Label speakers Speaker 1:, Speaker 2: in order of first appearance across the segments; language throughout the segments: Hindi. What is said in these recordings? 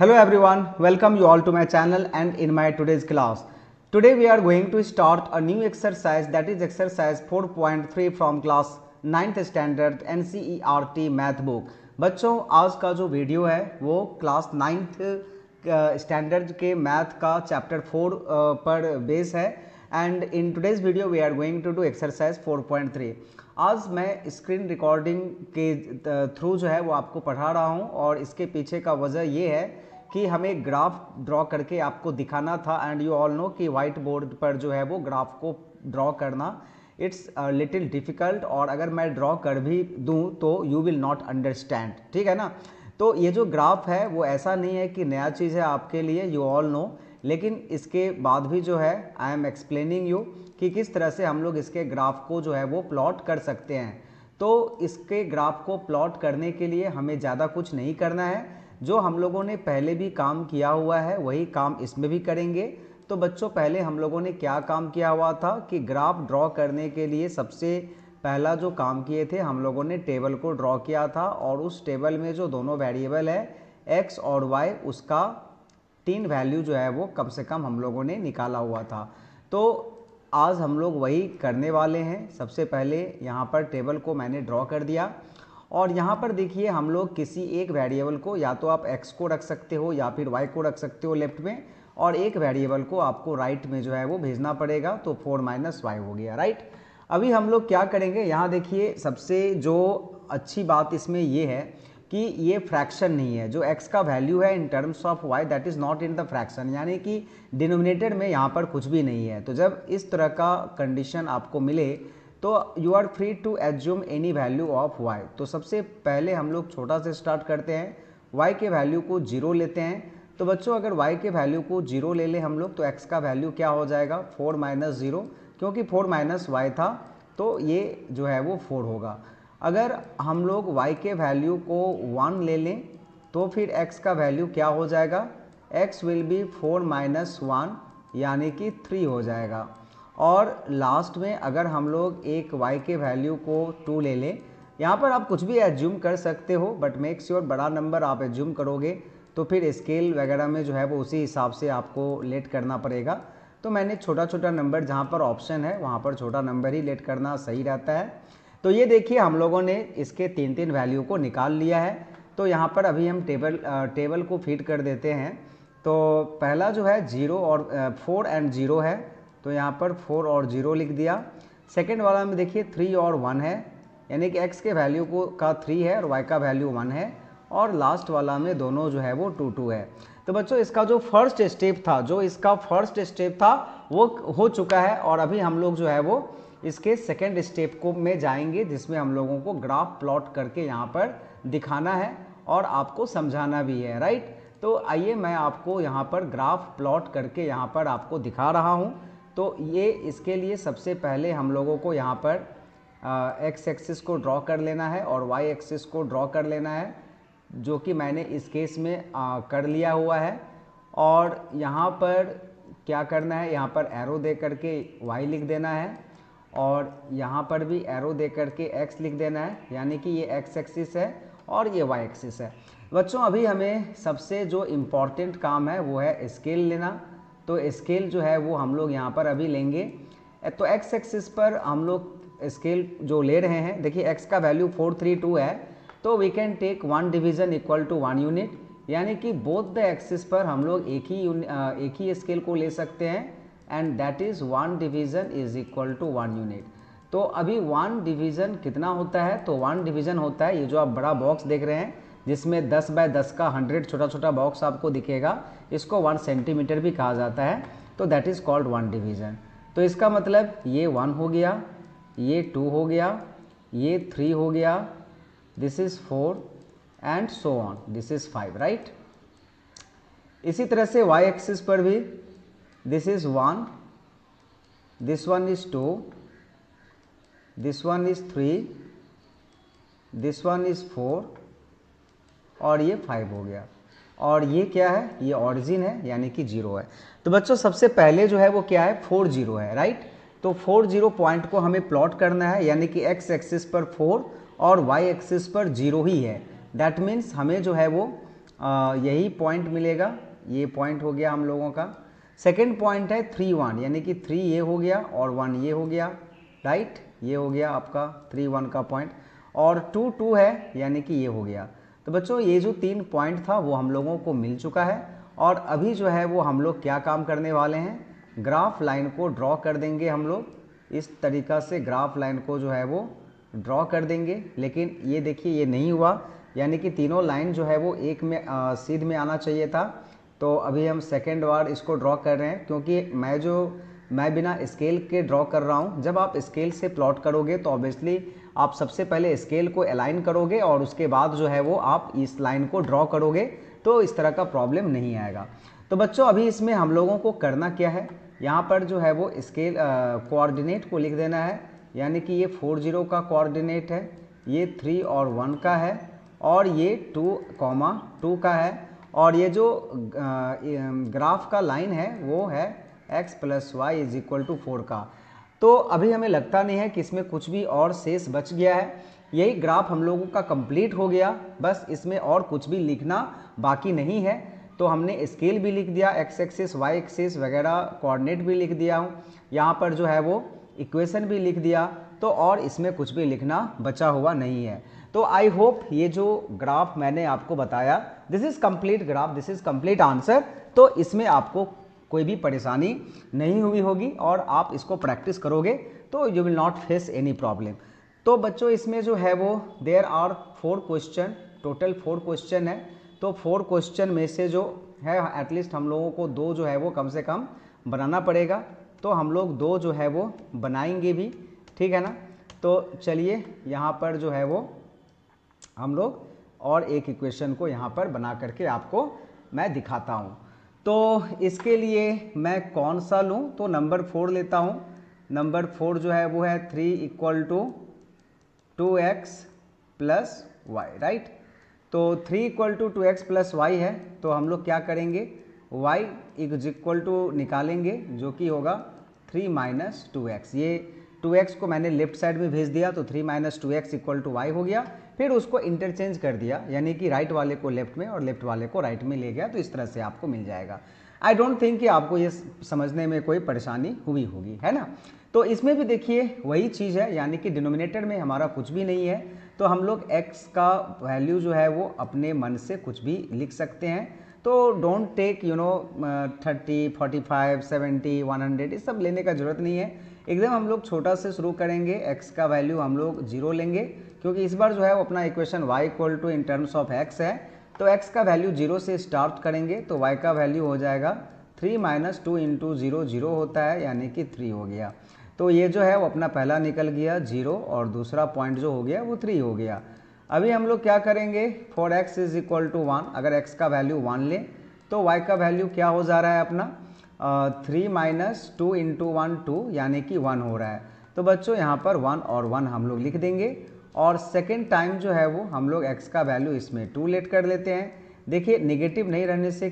Speaker 1: Hello everyone, welcome you all to my channel and in my today's class. Today we are going to start a new exercise, that is exercise 4.3 from class 9th standard NCERT math book. बच्चों आज का जो वीडियो है वो क्लास 9th स्टैंडर्ड के मैथ का चैप्टर 4 पर बेस है and in today's video we are going to do exercise 4.3. आज मैं स्क्रीन रिकॉर्डिंग के थ्रू जो है वो आपको पढ़ा रहा हूँ और इसके पीछे का वजह ये है कि हमें ग्राफ ड्रॉ करके आपको दिखाना था एंड यू ऑल नो कि वाइट बोर्ड पर जो है वो ग्राफ को ड्रॉ करना इट्स लिटिल डिफ़िकल्ट और अगर मैं ड्रॉ कर भी दूं तो यू विल नॉट अंडरस्टैंड, ठीक है ना. तो ये जो ग्राफ है वो ऐसा नहीं है कि नया चीज़ है आपके लिए, यू ऑल नो, लेकिन इसके बाद भी जो है आई एम एक्सप्लेनिंग यू कि किस तरह से हम लोग इसके ग्राफ को जो है वो प्लॉट कर सकते हैं. तो इसके ग्राफ को प्लॉट करने के लिए हमें ज़्यादा कुछ नहीं करना है, जो हम लोगों ने पहले भी काम किया हुआ है वही काम इसमें भी करेंगे. तो बच्चों पहले हम लोगों ने क्या काम किया हुआ था कि ग्राफ ड्रॉ करने के लिए सबसे पहला जो काम किए थे हम लोगों ने टेबल को ड्रॉ किया था और उस टेबल में जो दोनों वेरिएबल है x और y उसका 3 वैल्यू जो है वो कम से कम हम लोगों ने निकाला हुआ था. तो आज हम लोग वही करने वाले हैं. सबसे पहले यहाँ पर टेबल को मैंने ड्रॉ कर दिया और यहाँ पर देखिए हम लोग किसी एक वेरिएबल को या तो आप x को रख सकते हो या फिर y को रख सकते हो लेफ्ट में और एक वेरिएबल को आपको राइट में जो है वो भेजना पड़ेगा. तो 4 - y हो गया, राइट. अभी हम लोग क्या करेंगे, यहाँ देखिए सबसे जो अच्छी बात इसमें ये है कि ये फ्रैक्शन नहीं है. जो x का वैल्यू है in terms of y that is not in the fraction, यानी कि डिनोमिनेटर में यहाँ पर कुछ भी नहीं है. तो जब इस तरह का कंडीशन आपको मिले तो you are free to assume any value of y. तो सबसे पहले हम लोग छोटा से स्टार्ट करते हैं, y के वैल्यू को 0 लेते हैं. तो बच्चों अगर y के वैल्यू को 0 ले लें हम लोग तो x का वैल्यू क्या हो जाएगा 4 - 0, क्योंकि 4 - y था तो ये जो है वो 4 होगा. अगर हम लोग y के वैल्यू को 1 ले लें तो फिर x का वैल्यू क्या हो जाएगा, x विल बी 4 - 1 यानी कि 3 हो जाएगा. और लास्ट में अगर हम लोग एक y के वैल्यू को 2 ले लें, यहाँ पर आप कुछ भी एज्यूम कर सकते हो बट मेक श्योर बड़ा नंबर आप एज्यूम करोगे तो फिर स्केल वगैरह में जो है वो उसी हिसाब से आपको लेट करना पड़ेगा. तो मैंने छोटा छोटा नंबर जहाँ पर ऑप्शन है वहाँ पर छोटा नंबर ही लेट करना सही रहता है. तो ये देखिए हम लोगों ने इसके 3 वैल्यू को निकाल लिया है. तो यहाँ पर अभी हम टेबल को फीड कर देते हैं. तो पहला जो है 0 और 4 एंड 0 है तो यहाँ पर 4 और 0 लिख दिया. सेकेंड वाला में देखिए 3 और 1 है, यानी कि x के वैल्यू का 3 है और y का वैल्यू 1 है. और लास्ट वाला में दोनों जो है वो 2 2 है. तो बच्चों इसका जो फर्स्ट स्टेप था वो हो चुका है और अभी हम लोग जो है वो इसके सेकेंड स्टेप को में जाएंगे जिसमें हम लोगों को ग्राफ प्लॉट करके यहाँ पर दिखाना है और आपको समझाना भी है, राइट. तो आइए मैं आपको यहाँ पर ग्राफ प्लॉट करके यहाँ पर आपको दिखा रहा हूँ. तो ये इसके लिए सबसे पहले हम लोगों को यहाँ पर x एक्सिस को ड्रॉ कर लेना है और y एक्सिस को ड्रॉ कर लेना है, जो कि मैंने इस केस में कर लिया हुआ है. और यहाँ पर क्या करना है, यहाँ पर एरो दे करके y लिख देना है और यहाँ पर भी एरो दे करके x लिख देना है, यानी कि ये x एक्सिस है और ये y एक्सिस है. बच्चों अभी हमें सबसे जो इम्पॉर्टेंट काम है वो है स्केल लेना. तो स्केल जो है वो हम लोग यहाँ पर अभी लेंगे. तो x एक्सिस पर हम लोग स्केल जो ले रहे हैं, देखिए x का वैल्यू 432 है तो we can take 1 division equal to 1 unit, यानी कि बोथ द एक्सिस पर हम लोग एक ही स्केल को ले सकते हैं and that is 1 division is equal to 1 unit. तो अभी 1 डिवीज़न कितना होता है, तो 1 डिवीज़न होता है ये जो आप बड़ा बॉक्स देख रहे हैं जिसमें 10 बाय 10 का 100 छोटा छोटा बॉक्स आपको दिखेगा, इसको 1 सेंटीमीटर भी कहा जाता है. तो दैट इज़ कॉल्ड 1 डिवीज़न. तो इसका मतलब ये 1 हो गया, ये 2 हो गया, ये 3 हो गया, this is 4 and so on, this is 5, right. इसी तरह से y एक्सिस पर भी this is 1, this one is 2, this one is 3, this one is 4 और ये 5 हो गया. और ये क्या है, ये ऑरिजिन है यानी कि 0 है. तो बच्चों सबसे पहले जो है वो क्या है 4 0 है, राइट. तो 4 0 पॉइंट को हमें प्लॉट करना है, यानी कि x एक्सिस पर 4 और y एक्सिस पर 0 ही है. दैट मीन्स हमें जो है वो यही पॉइंट मिलेगा, ये पॉइंट हो गया हम लोगों का। सेकेंड पॉइंट है 3 1, यानी कि 3 ये हो गया और 1 ये हो गया, राइट, ये हो गया आपका 3 1 का पॉइंट, और 2 2 है यानी कि ये हो गया। तो बच्चों ये जो 3 पॉइंट था वो हम लोगों को मिल चुका है, और अभी जो है वो हम लोग क्या काम करने वाले हैं, ग्राफ लाइन को ड्रॉ कर देंगे हम लोग। इस तरीक़ा से ग्राफ लाइन को जो है वो ड्रॉ कर देंगे, लेकिन ये देखिए ये नहीं हुआ, यानी कि तीनों लाइन जो है वो एक में सीध में आना चाहिए था। तो अभी हम सेकेंड बार इसको ड्रॉ कर रहे हैं, क्योंकि मैं बिना स्केल के ड्रॉ कर रहा हूँ। जब आप स्केल से प्लॉट करोगे तो ऑब्वियसली आप सबसे पहले स्केल को अलाइन करोगे और उसके बाद जो है वो आप इस लाइन को ड्रॉ करोगे, तो इस तरह का प्रॉब्लम नहीं आएगा। तो बच्चों अभी इसमें हम लोगों को करना क्या है, यहाँ पर जो है वो स्केल कोऑर्डिनेट को लिख देना है, यानी कि ये 4 0 का कोऑर्डिनेट है, ये 3 और 1 का है, और ये 2 2 का है, और ये जो ग्राफ का लाइन है वो है x + y = 4 का। तो अभी हमें लगता नहीं है कि इसमें कुछ भी और शेष बच गया है, यही ग्राफ हम लोगों का कंप्लीट हो गया, बस इसमें और कुछ भी लिखना बाकी नहीं है। तो हमने स्केल भी लिख दिया, x एक्सिस y एक्सिस वगैरह कोऑर्डिनेट भी लिख दिया हूँ, यहाँ पर जो है वो इक्वेशन भी लिख दिया, तो और इसमें कुछ भी लिखना बचा हुआ नहीं है। तो आई होप ये जो ग्राफ मैंने आपको बताया, this is complete graph, this is complete answer, तो इसमें आपको कोई भी परेशानी नहीं हुई होगी, और आप इसको प्रैक्टिस करोगे तो you will not face any problem. तो बच्चों इसमें जो है वो there are 4 question, total 4 question है। तो 4 क्वेश्चन में से जो है एटलीस्ट हम लोगों को 2 जो है वो कम से कम बनाना पड़ेगा, तो हम लोग 2 जो है वो बनाएंगे भी, ठीक है ना। तो चलिए यहाँ पर जो है वो हम लोग और एक इक्वेशन को यहाँ पर बना करके आपको मैं दिखाता हूँ। तो इसके लिए मैं कौन सा लूँ, तो नंबर 4 लेता हूँ। नंबर 4 जो है वो है 3 = 2x + y, राइट। तो 3 = 2x + y है, तो हम लोग क्या करेंगे, y = निकालेंगे जो कि होगा 3 - 2x। ये 2x को मैंने लेफ्ट साइड में भेज दिया, तो 3 - 2x = y हो गया। फिर उसको इंटरचेंज कर दिया, यानी कि राइट वाले को लेफ्ट में और लेफ्ट वाले को राइट में ले गया, तो इस तरह से आपको मिल जाएगा। आई डोंट थिंक कि आपको ये समझने में कोई परेशानी हुई होगी, है ना। तो इसमें भी देखिए वही चीज़ है, यानी कि डिनोमिनेटर में हमारा कुछ भी नहीं है, तो हम लोग x का वैल्यू जो है वो अपने मन से कुछ भी लिख सकते हैं। तो डोंट टेक 30 45 70 100 ये सब लेने का ज़रूरत नहीं है, एकदम हम लोग छोटा से शुरू करेंगे। x का वैल्यू हम लोग 0 लेंगे, क्योंकि इस बार जो है वो अपना equation y = in terms of x है, तो x का वैल्यू 0 से स्टार्ट करेंगे, तो y का वैल्यू हो जाएगा 3 - 2 × 0 0 होता है, यानी कि 3 हो गया। तो ये जो है वो अपना पहला निकल गया 0, और दूसरा पॉइंट जो हो गया वो 3 हो गया। अभी हम लोग क्या करेंगे, फॉर x = 1, अगर x का वैल्यू 1 ले तो y का वैल्यू क्या हो जा रहा है अपना 3 - 2 × 1 2, यानी कि 1 हो रहा है। तो बच्चों यहाँ पर 1 और 1 हम लोग लिख देंगे, और सेकेंड टाइम जो है वो हम लोग x का वैल्यू इसमें 2 लेट कर लेते हैं। देखिए नेगेटिव नहीं रहने से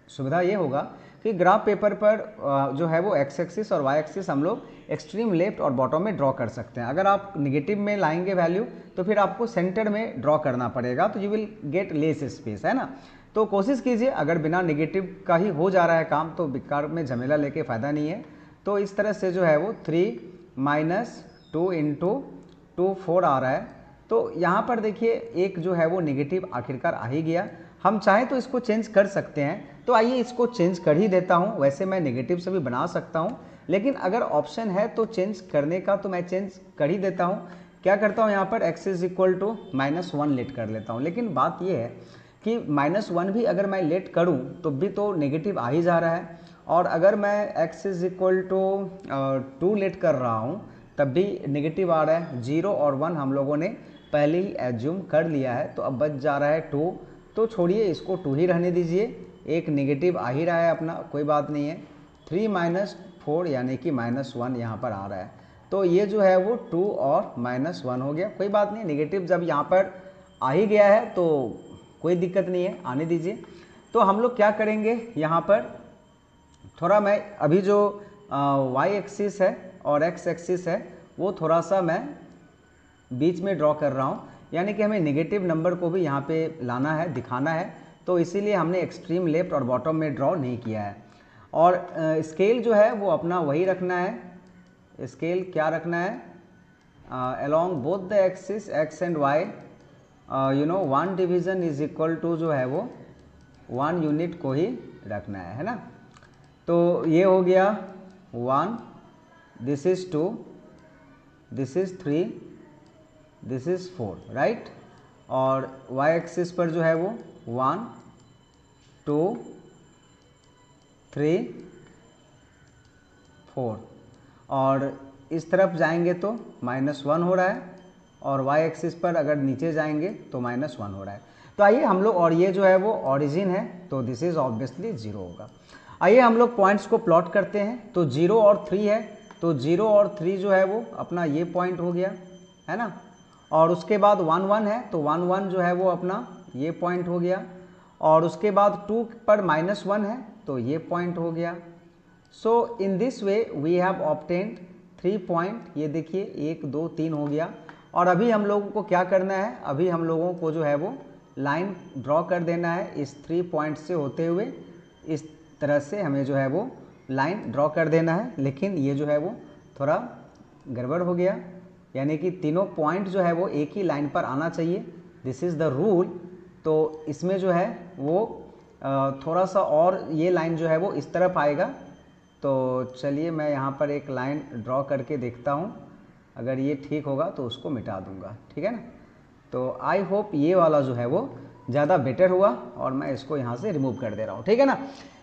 Speaker 1: सुविधा ये होगा कि ग्राफ पेपर पर जो है वो x एक्सिस और y एक्सिस हम लोग एक्सट्रीम लेफ्ट और बॉटम में ड्रॉ कर सकते हैं। अगर आप नेगेटिव में लाएंगे वैल्यू तो फिर आपको सेंटर में ड्रॉ करना पड़ेगा, तो you will get less space, है ना। तो कोशिश कीजिए, अगर बिना नेगेटिव का ही हो जा रहा है काम तो बेकार में झमेला लेके फ़ायदा नहीं है। तो इस तरह से जो है वो 3 - 2 × 2 4 आ रहा है। तो यहाँ पर देखिए एक जो है वो नेगेटिव आखिरकार आ ही गया। हम चाहें तो इसको चेंज कर सकते हैं, तो आइए इसको चेंज कर ही देता हूँ। वैसे मैं नेगेटिव से भी बना सकता हूँ, लेकिन अगर ऑप्शन है तो चेंज करने का तो मैं चेंज कर ही देता हूँ। क्या करता हूँ यहाँ पर x = -1 लेट कर लेता हूँ, लेकिन बात ये है कि -1 भी अगर मैं लेट करूँ तो भी तो नेगेटिव आ ही जा रहा है, और अगर मैं x = 2 लेट कर रहा हूँ तब भी नेगेटिव आ रहा है। 0 और 1 हम लोगों ने पहले ही एज्यूम कर लिया है, तो अब बच जा रहा है 2, तो छोड़िए इसको 2 ही रहने दीजिए, एक नेगेटिव आ ही रहा है अपना, कोई बात नहीं है। 3 - 4 यानी कि -1 यहाँ पर आ रहा है, तो ये जो है वो 2 और -1 हो गया, कोई बात नहीं। नेगेटिव जब यहाँ पर आ ही गया है तो कोई दिक्कत नहीं है, आने दीजिए। तो हम लोग क्या करेंगे, यहाँ पर थोड़ा मैं अभी जो y एक्सिस है और x एक्सिस है वो थोड़ा सा मैं बीच में ड्रॉ कर रहा हूँ, यानी कि हमें नेगेटिव नंबर को भी यहाँ पे लाना है, दिखाना है, तो इसीलिए हमने एक्सट्रीम लेफ्ट और बॉटम में ड्रॉ नहीं किया है। और स्केल जो है वो अपना वही रखना है। स्केल क्या रखना है? Along both the axis X and Y, you know 1 division is equal to जो है वो 1 यूनिट को ही रखना है ना। तो ये हो गया 1, this is 2, this is 3, this is 4, right. और y एक्सिस पर जो है वो 1, 2, 3, 4, और इस तरफ जाएंगे तो -1 हो रहा है, और y एक्सिस पर अगर नीचे जाएंगे तो -1 हो रहा है। तो आइए हम लोग, और ये जो है वो ओरिजिन है, तो दिस इज़ ऑब्वियसली 0 होगा। आइए हम लोग पॉइंट्स को प्लॉट करते हैं। तो 0 और 3 है, तो 0 और 3 जो है वो अपना ये पॉइंट हो गया, है ना। और उसके बाद 1, 1 है, तो 1, 1 जो है वो अपना ये पॉइंट हो गया। और उसके बाद 2 पर -1 है, तो ये पॉइंट हो गया। So in this way we have obtained 3 point. ये देखिए 1, 2, 3 हो गया। और अभी हम लोगों को क्या करना है? अभी हम लोगों को जो है वो लाइन ड्रॉ कर देना है इस 3 पॉइंट से होते हुए। इस तरह से हमें जो है वो लाइन ड्रॉ कर देना है। लेकिन ये जो है वो थोड़ा गड़बड़ हो गया, यानी कि तीनों पॉइंट जो है वो एक ही लाइन पर आना चाहिए। This is the rule. तो इसमें जो है वो थोड़ा सा और ये लाइन जो है वो इस तरफ आएगा। तो चलिए मैं यहाँ पर एक लाइन ड्रॉ करके देखता हूँ, अगर ये ठीक होगा तो उसको मिटा दूँगा, ठीक है ना। तो आई होप ये वाला जो है वो ज़्यादा बेटर हुआ, और मैं इसको यहाँ से रिमूव कर दे रहा हूँ, ठीक है ना।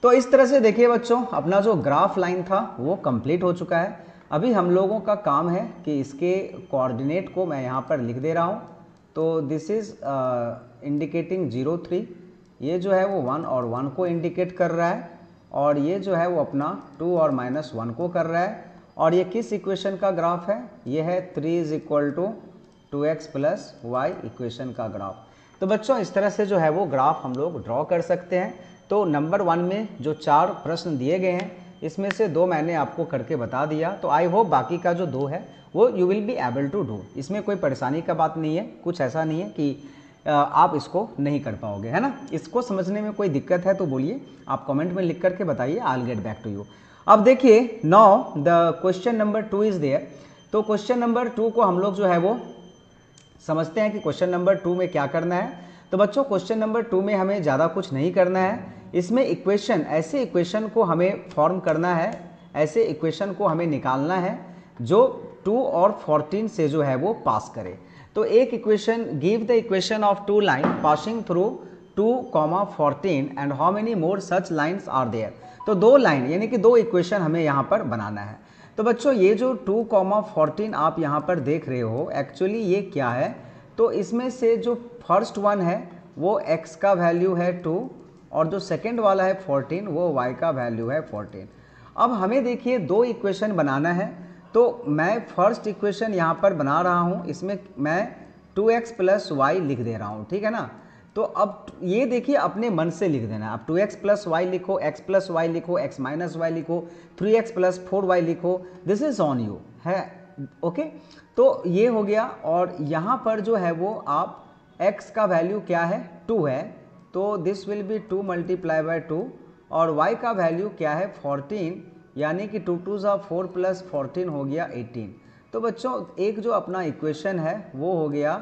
Speaker 1: तो इस तरह से देखिए बच्चों, अपना जो ग्राफ लाइन था वो कंप्लीट हो चुका है। अभी हम लोगों का काम है कि इसके कोऑर्डिनेट को मैं यहाँ पर लिख दे रहा हूँ। तो दिस इज़ इंडिकेटिंग 0, 3, ये जो है वो 1 और 1 को इंडिकेट कर रहा है, और ये जो है वो अपना 2 और -1 को कर रहा है। और ये किस इक्वेशन का ग्राफ है? ये है 3 = 2x + y इक्वेशन का ग्राफ। तो बच्चों इस तरह से जो है वो ग्राफ हम लोग ड्रॉ कर सकते हैं। तो नंबर 1 में जो 4 प्रश्न दिए गए हैं, इसमें से 2 मैंने आपको करके बता दिया। तो आई होप बाकी का जो 2 है वो you will be able to do. इसमें कोई परेशानी का बात नहीं है, कुछ ऐसा नहीं है कि आप इसको नहीं कर पाओगे, है ना। इसको समझने में कोई दिक्कत है तो बोलिए, आप कमेंट में लिख करके बताइए, I will get back to you. अब देखिए, now the question number 2 is there. तो क्वेश्चन नंबर 2 को हम लोग जो है वो समझते हैं कि क्वेश्चन नंबर 2 में क्या करना है। तो बच्चों क्वेश्चन नंबर 2 में हमें ज़्यादा कुछ नहीं करना है। इसमें इक्वेशन, ऐसे इक्वेशन को हमें फॉर्म करना है, ऐसे इक्वेशन को हमें निकालना है जो 2 और 14 से जो है वो पास करे। तो एक equation, give the equation of 2 line passing through 2, 14 and how many more such lines are there. तो 2 लाइन यानी कि 2 इक्वेशन हमें यहाँ पर बनाना है। तो बच्चों ये जो 2, 14 आप यहाँ पर देख रहे हो, एक्चुअली ये क्या है? तो इसमें से जो फर्स्ट वन है वो x का वैल्यू है 2, और जो सेकंड वाला है 14 वो y का वैल्यू है 14। अब हमें देखिए 2 इक्वेशन बनाना है। तो मैं फर्स्ट इक्वेशन यहाँ पर बना रहा हूँ, इसमें मैं 2x + y लिख दे रहा हूँ, ठीक है ना। तो अब ये देखिए अपने मन से लिख देना। अब 2x + y लिखो, x + y लिखो, x - y लिखो, 3x + 4y लिखो, दिस इज ऑन यू है, ओके। तो ये हो गया। और यहाँ पर जो है वो आप x का वैल्यू क्या है? 2 है, तो दिस विल बी 2 × 2, और y का वैल्यू क्या है? 14, यानी कि 2 × 2 = 4 + 14 हो गया 18। तो बच्चों एक जो अपना इक्वेशन है वो हो गया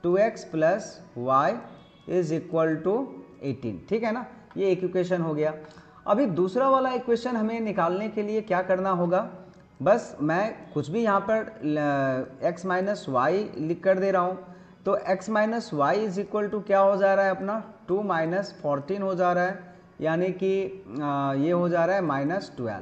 Speaker 1: 2x + y = 18, ठीक है ना। ये एक इक्वेशन हो गया। अभी दूसरा वाला इक्वेशन हमें निकालने के लिए क्या करना होगा? बस मैं कुछ भी यहाँ पर x - y लिख कर दे रहा हूँ। तो x - y = क्या हो जा रहा है अपना? 2 - 14 हो जा रहा है, यानी कि ये हो जा रहा है -12।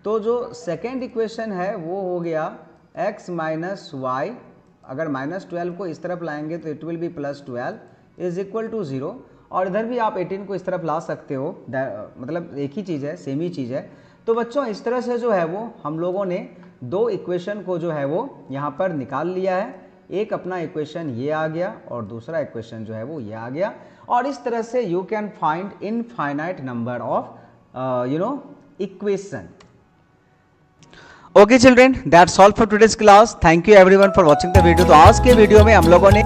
Speaker 1: तो जो सेकेंड इक्वेशन है वो हो गया x - y, अगर -12 को इस तरफ लाएंगे तो इट विल बी +12 = 0, और इधर भी आप 18 को इस तरफ ला सकते हो, मतलब एक ही चीज़ है, सेम ही चीज़ है। तो बच्चों इस तरह से जो है वो हम लोगों ने 2 इक्वेशन को जो है वो यहाँ पर निकाल लिया है। एक अपना इक्वेशन ये आ गया और दूसरा इक्वेशन जो है वो ये आ गया, और इस तरह से you can find infinite number of equation. Okay children, that's all for today's class. Thank you everyone for watching the video. तो आज के वीडियो में हम लोगों ने